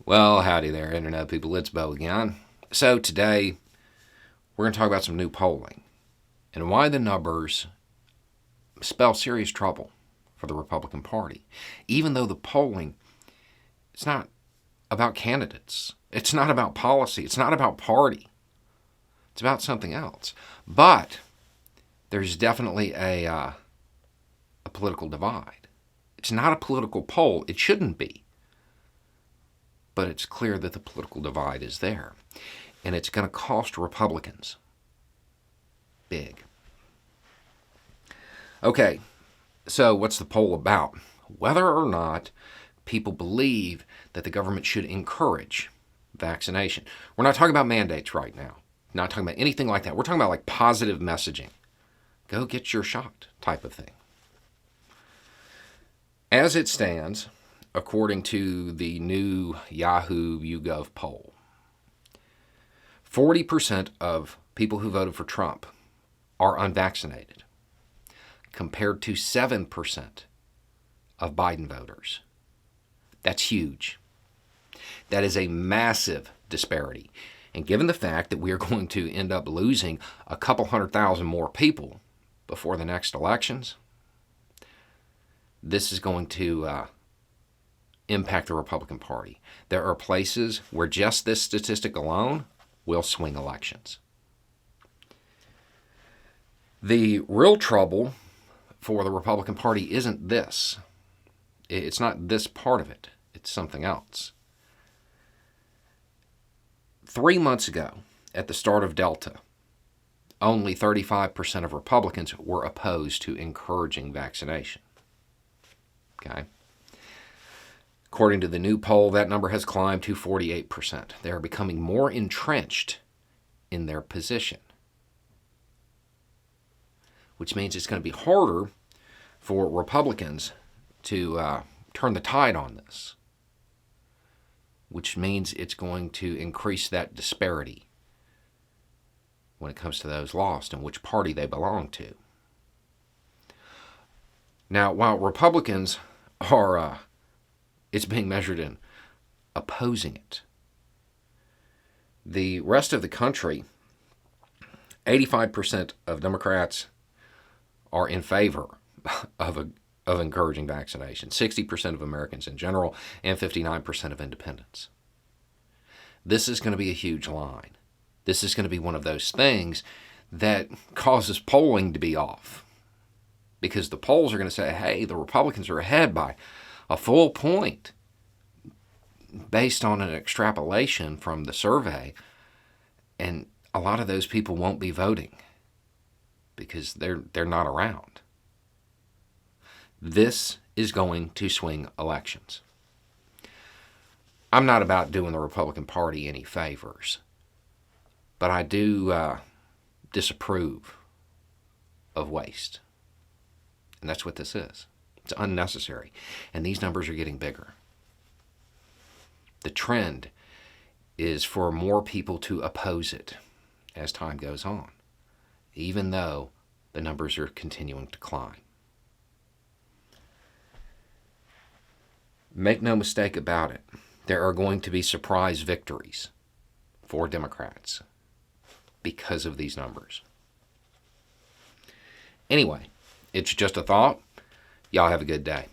Well, howdy there, Internet people. It's Bo again. So, today we're going to talk about some new polling and why the numbers spell serious trouble for the Republican Party. Even though the polling, it's not about candidates, it's not about policy, it's not about party, it's about something else. But there's definitely a political divide. It's not a political poll, it shouldn't be. But it's clear that the political divide is there. And it's going to cost Republicans big. Okay, so what's the poll about? Whether or not people believe that the government should encourage vaccination. We're not talking about mandates right now. Not talking about anything like that. We're talking about like positive messaging. Go get your shot type of thing. As it stands, according to the new Yahoo YouGov poll, 40% of people who voted for Trump are unvaccinated, compared to 7% of Biden voters. That's huge. That is a massive disparity. And given the fact that we are going to end up losing a couple 100,000 more people before the next elections, this is going to impact the Republican Party. There are places where just this statistic alone will swing elections. The real trouble for the Republican Party isn't this. It's not this part of it. It's something else. 3 months ago, at the start of Delta, only 35% of Republicans were opposed to encouraging vaccination. Okay? According to the new poll, that number has climbed to 48%. They are becoming more entrenched in their position, which means it's going to be harder for Republicans to turn the tide on this, which means it's going to increase that disparity when it comes to those lost and which party they belong to. Now, while Republicans are it's being measured in opposing it, the rest of the country, 85% of Democrats are in favor of encouraging vaccination, 60% of Americans in general, and 59% of independents. This is going to be a huge line. This is going to be one of those things that causes polling to be off, because the polls are going to say, hey, the Republicans are ahead by a full point based on an extrapolation from the survey, and a lot of those people won't be voting because they're not around. This is going to swing elections. I'm not about doing the Republican Party any favors, but I do disapprove of waste. And that's what this is. It's unnecessary. And these numbers are getting bigger. The trend is for more people to oppose it as time goes on, even though the numbers are continuing to climb. Make no mistake about it, there are going to be surprise victories for Democrats because of these numbers. Anyway, it's just a thought. Y'all have a good day.